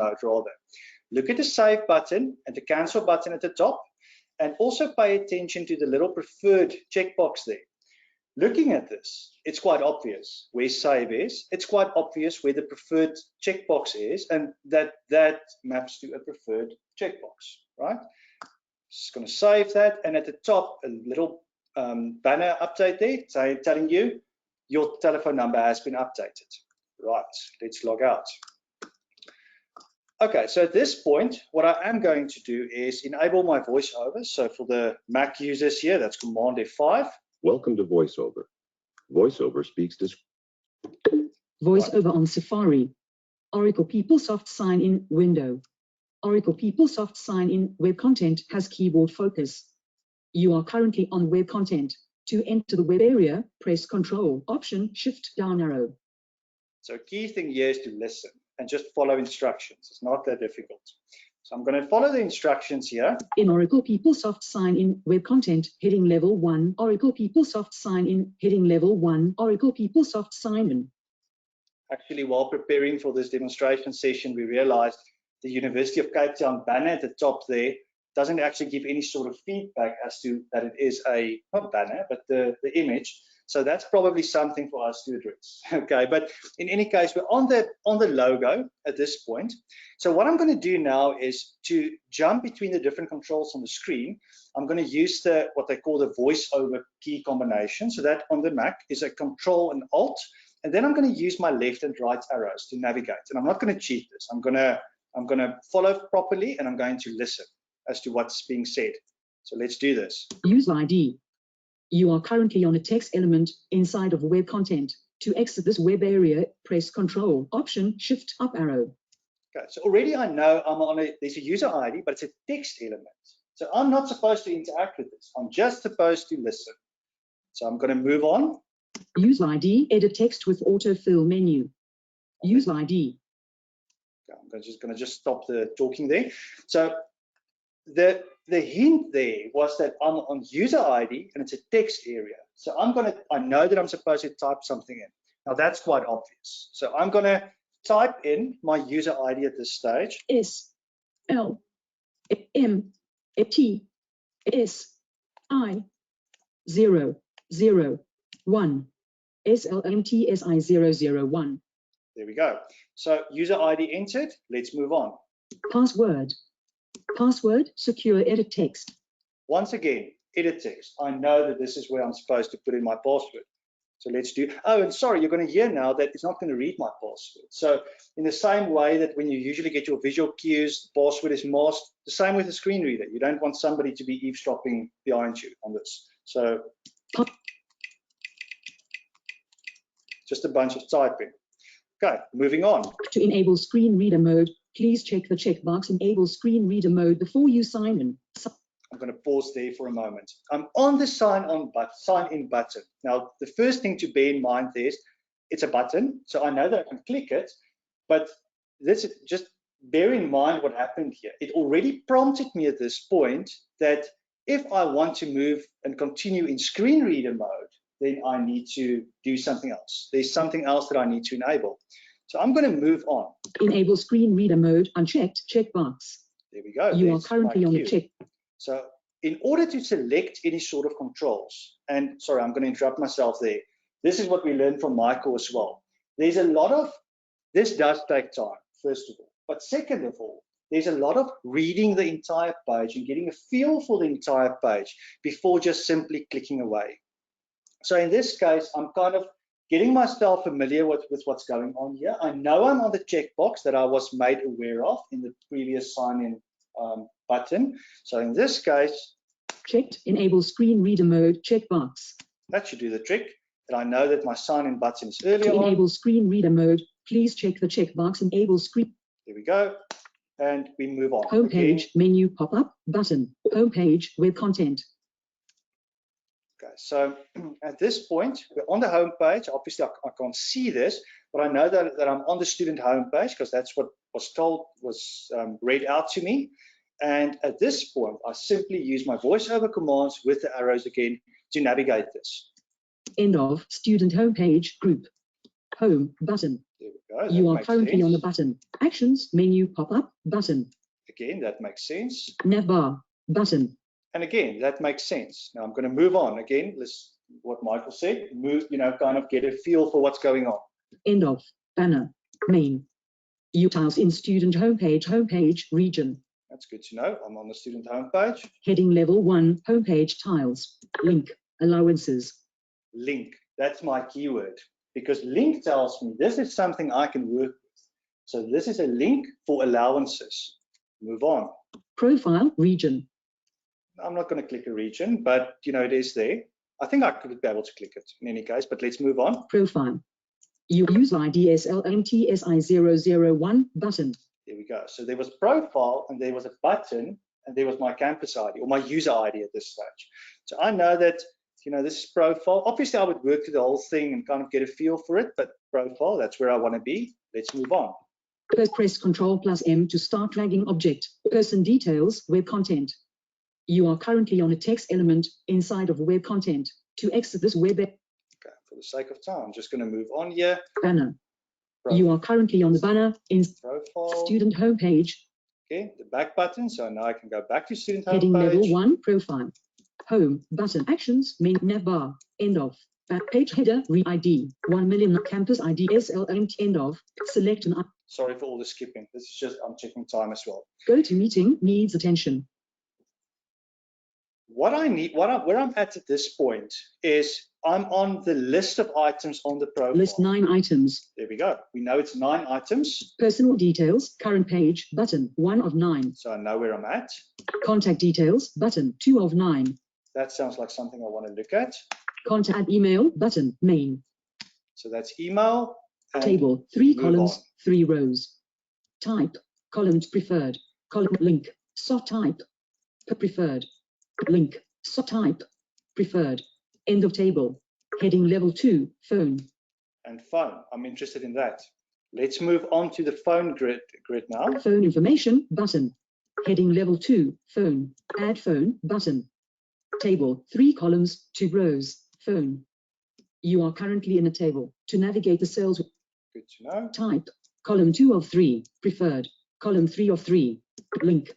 mode rather. Look at the save button and the cancel button at the top, and also pay attention to the little preferred checkbox there. Looking at this, it's quite obvious where save is. It's quite obvious where the preferred checkbox is, and that maps to a preferred checkbox, right? Just going to save that, and at the top, a little banner update there, telling you your telephone number has been updated. Right, let's log out. Okay, so at this point, what I am going to do is enable my voiceover. So for the Mac users here, that's Command F5. Welcome to VoiceOver. VoiceOver speaks to... VoiceOver on Safari. Oracle PeopleSoft sign-in window. Oracle PeopleSoft sign-in web content has keyboard focus. You are currently on web content. To enter the web area, press Control, Option, Shift, down arrow. So key thing here is to listen and just follow instructions. It's not that difficult. So I'm going to follow the instructions here. In Oracle PeopleSoft sign-in web content, heading level 1, Oracle PeopleSoft sign-in, heading level 1, Oracle PeopleSoft sign-in. Actually, while preparing for this demonstration session, we realized the University of Cape Town banner at the top there doesn't actually give any sort of feedback as to that it is a, not banner, but the image. So that's probably something for us to address. Okay, but in any case, we're on the logo at this point. So what I'm going to do now is to jump between the different controls on the screen. I'm going to use what they call the voiceover key combination. So that on the Mac is a Control and Alt, and then I'm going to use my left and right arrows to navigate. And I'm not going to cheat this. I'm going to follow properly, and I'm going to listen as to what's being said. So let's do this. User ID. You are currently on a text element inside of web content. To exit this web area, press Control, Option, Shift, up arrow. Okay, so already I know I'm on there's a user ID, but it's a text element. So I'm not supposed to interact with this. I'm just supposed to listen. So I'm going to move on. User ID, edit text with autofill menu. User ID. Okay, I'm just going to stop the talking there. So the hint there was that I'm on user ID and it's a text area. So I know that I'm supposed to type something in. Now that's quite obvious. So I'm going to type in my user ID at this stage. S L M T S I 001 SLMTSI 001. There we go. So user ID entered. Let's move on. Password. Password, secure edit text. Once again, edit text. I know that this is where I'm supposed to put in my password. So let's do, oh, and sorry, you're going to hear now that it's not going to read my password. So in the same way that when you usually get your visual cues, the password is masked, the same with the screen reader. You don't want somebody to be eavesdropping behind you on this. So just a bunch of typing. Okay, moving on. To enable screen reader mode, please check the checkbox Enable Screen Reader Mode before you sign in. I'm going to pause there for a moment. I'm on the sign in button. Now, the first thing to bear in mind is it's a button, so I know that I can click it, but just bear in mind what happened here. It already prompted me at this point that if I want to move and continue in screen reader mode, then I need to do something else. There's something else that I need to enable. So I'm going to move on. Enable screen reader mode unchecked checkbox. There we go. You are currently on the check. So in order to select any sort of controls, and sorry, I'm going to interrupt myself there. This is what we learned from Michael as well. There's a lot of, this does take time, first of all. But second of all, there's a lot of reading the entire page and getting a feel for the entire page before just simply clicking away. So in this case, I'm kind of getting myself familiar with what's going on here. I know I'm on the checkbox that I was made aware of in the previous sign-in button. So in this case, checked enable screen reader mode checkbox. That should do the trick. And I know that my sign-in button is earlier on. To enable screen reader mode, please check the checkbox enable screen. There we go. And we move on. Homepage menu pop-up button. Homepage web content. Okay, so at this point, we're on the home page. Obviously, I can't see this, but I know that I'm on the student home page because that's what was read out to me. And at this point, I simply use my voiceover commands with the arrows again to navigate this. End of student homepage group. Home button. There we go. You That are makes currently on the sense. button. Actions menu pop-up button. Again, that makes sense. Navbar button. And again, that makes sense. Now I'm going to move on. Again, let's what Michael said. Move, kind of get a feel for what's going on. End of banner main. Tiles in student homepage region. That's good to know. I'm on the student homepage. Heading level 1 homepage tiles. Link allowances. Link. That's my keyword because link tells me this is something I can work with. So this is a link for allowances. Move on. Profile region. I'm not going to click a region, but it is there. I think I could be able to click it in any case, but let's move on. Profile. User ID SLMTSI001 button. There we go. So there was profile and there was a button and there was my campus ID or my user ID at this stage. So I know that, this is profile. Obviously, I would work through the whole thing and kind of get a feel for it, but profile, that's where I want to be. Let's move on. Press Ctrl+M to start dragging object. Person details, web content. You are currently on a text element inside of web content. To exit this web. Okay, for the sake of time, I'm just going to move on here. Banner. Profile. You are currently on the banner in profile. Student homepage. Okay, the back button. So now I can go back to student homepage. Heading level 1 profile. Home button actions main navbar end of back page header ID 1 million campus ID SLM end of select an. Sorry for all the skipping. This is just I'm checking time as well. Go to meeting needs attention. What I need, where I'm at this point is I'm on the list of items on the profile. List 9 items. There we go. We know it's 9 items. Personal details, current page, button, 1 of 9. So I know where I'm at. Contact details, button, 2 of 9. That sounds like something I want to look at. Contact email, button, main. So that's email. Table, 3 columns, on. 3 rows. Type, columns preferred, column link, soft type, preferred, link, soft type, preferred, end of table, heading level 2, phone. And phone, I'm interested in that. Let's move on to the phone grid now. Phone information, button, heading level 2, phone, add phone, button. Table, 3 columns, 2 rows, phone. You are currently in a table. To navigate the cells. Good to know. Type, column 2 of 3, preferred, column 3 of 3, link.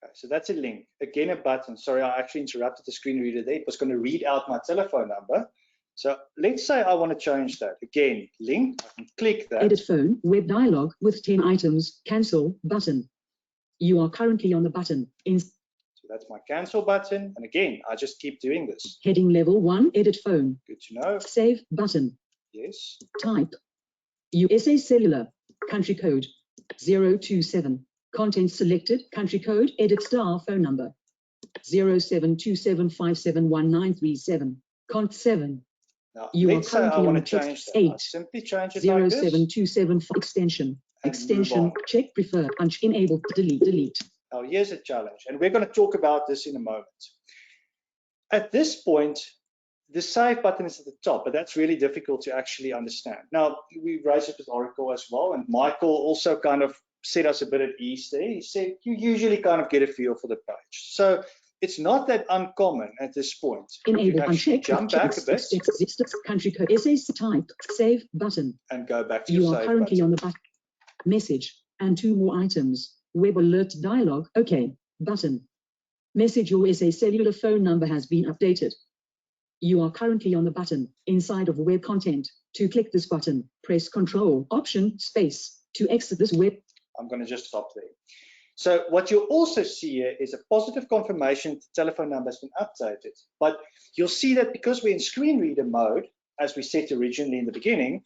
Okay, so that's a link. Again, a button. Sorry, I actually interrupted the screen reader there. It was going to read out my telephone number. So let's say I want to change that. Again, link, I can click that. Edit phone, web dialog with 10 items, cancel, button. You are currently on the button. So that's my cancel button. And again, I just keep doing this. Heading level 1, edit phone. Good to know. Save, button. Yes. Type. USA Cellular, country code, 027. Content selected, country code, edit star phone number, 0727571937. Cont 7. Now, You are let's say I currently on want the to change text that. 8. I simply change it like this. 0727 extension. And Extension, move on. check prefer, punch enable, delete. Now, here's a challenge, and we're going to talk about this in a moment. At this point, the save button is at the top, but that's really difficult to actually understand. Now, we raised it with Oracle as well, and Michael also kind of set us a bit at ease there. He said, you usually kind of get a feel for the page. So it's not that uncommon at this point. Enable, uncheck, jump back a bit. Country code, SA type, save button. And go back to you your are save currently button. on the back. Message, and 2 more items. Web alert dialog, OK, button. Message, your SA cellular phone number has been updated. You are currently on the button inside of web content. To click this button, press Control, Option, Space. To exit this web. I'm going to just stop there. So what you'll also see here is a positive confirmation that the telephone number has been updated. But you'll see that because we're in screen reader mode, as we said originally in the beginning,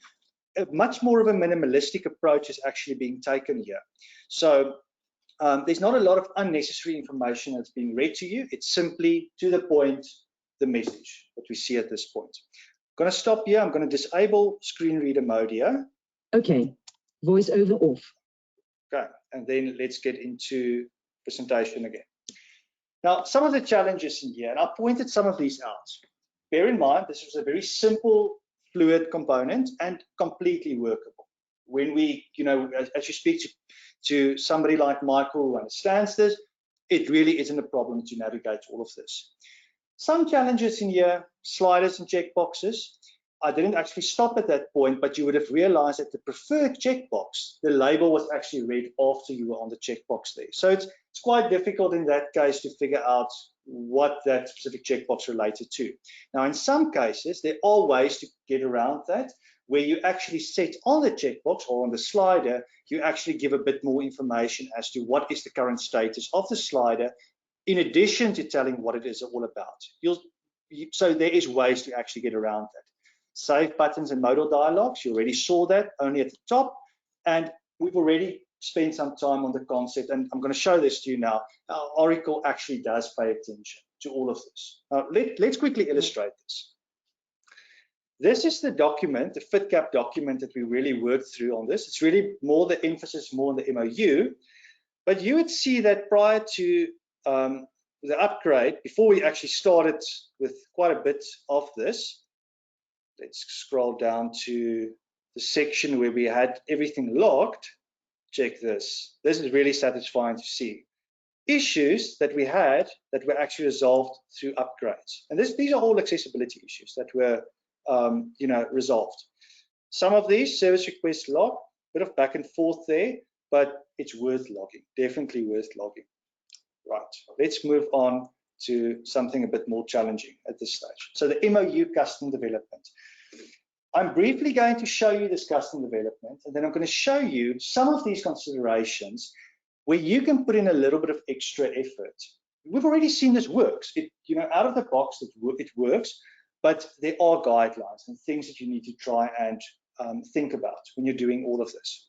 much more of a minimalistic approach is actually being taken here. So there's not a lot of unnecessary information that's being read to you. It's simply to the point, the message that we see at this point. I'm going to stop here. I'm going to disable screen reader mode here. Okay, voice over off. Okay, and then let's get into presentation again. Now, some of the challenges in here, and I pointed some of these out. Bear in mind, this was a very simple fluid component and completely workable. When we, as you speak to somebody like Michael who understands this, it really isn't a problem to navigate all of this. Some challenges in here, sliders and checkboxes. I didn't actually stop at that point, but you would have realized that the preferred checkbox, the label was actually read after you were on the checkbox there. So it's quite difficult in that case to figure out what that specific checkbox related to. Now, in some cases, there are ways to get around that, where you actually set on the checkbox or on the slider, you actually give a bit more information as to what is the current status of the slider, in addition to telling what it is all about. So there is ways to actually get around that. Save buttons and modal dialogues, you already saw that only at the top, and we've already spent some time on the concept, and I'm going to show this to you now. Oracle actually does pay attention to all of this. Now, let's quickly illustrate this. This is the document, the FitCap document that we really worked through on this. It's really more the emphasis more on the MOU, but you would see that prior to the upgrade, before we actually started with quite a bit of this, let's scroll down to the section where we had everything logged. Check this. This is really satisfying to see. Issues that we had that were actually resolved through upgrades. And these are all accessibility issues that were resolved. Some of these service requests log, bit of back and forth there, but it's worth logging, definitely worth logging. Right, let's move on to something a bit more challenging at this stage. So the MOU custom development. I'm briefly going to show you this custom development, and then I'm going to show you some of these considerations where you can put in a little bit of extra effort. We've already seen this works. Out of the box, it works, but there are guidelines and things that you need to try and think about when you're doing all of this.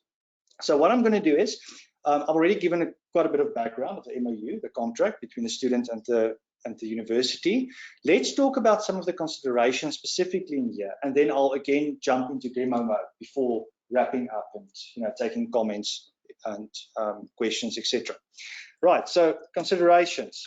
So what I'm going to do is, I've already given quite a bit of background of the MOU, the contract between the student and the university. Let's talk about some of the considerations specifically in here, and then I'll again jump into demo mode before wrapping up and taking comments and questions, etc. Right, so considerations.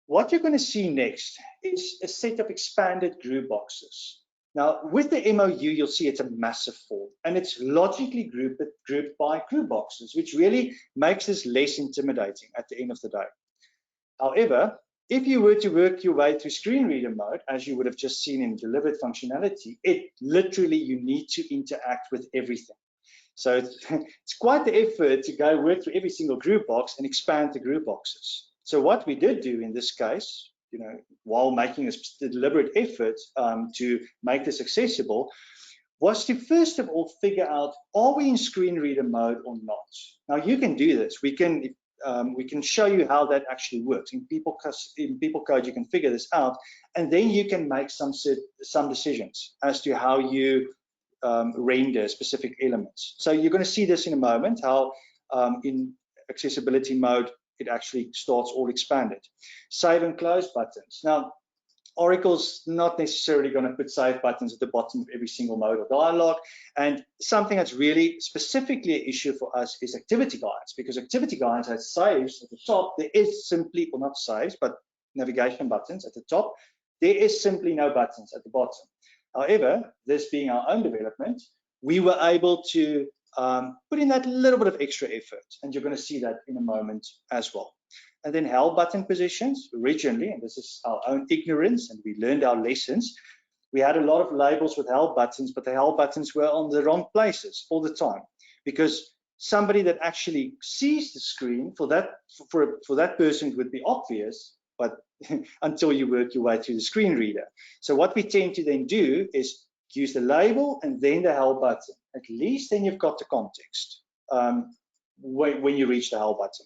What you're going to see next is a set of expanded group boxes. Now, with the MOU, you'll see it's a massive form, and it's logically grouped by group boxes, which really makes this less intimidating at the end of the day. However, if you were to work your way through screen reader mode, as you would have just seen in delivered functionality, you need to interact with everything. So it's quite the effort to work through every single group box and expand the group boxes. So what we did do in this case, while making a deliberate effort to make this accessible, was to first of all figure out, are we in screen reader mode or not? Now you can do this. We can show you how that actually works. In People Code, you can figure this out, and then you can make some decisions as to how you render specific elements. So you're going to see this in a moment, how in accessibility mode, it actually starts all expanded. Save and close buttons. Now, Oracle's not necessarily going to put save buttons at the bottom of every single mode or dialogue. And something that's really specifically an issue for us is activity guides, because activity guides has saves at the top. There is simply, well, not saves, but navigation buttons at the top. There is simply no buttons at the bottom. However, this being our own development, we were able to put in that little bit of extra effort, and you're going to see that in a moment as well. And then help button positions. Originally, and this is our own ignorance, and we learned our lessons, we had a lot of labels with help buttons, but the help buttons were on the wrong places all the time, because somebody that actually sees the screen, for that person it would be obvious, but until you work your way through the screen reader. So what we tend to then do is use the label and then the help button. At least then you've got the context when you reach the help button.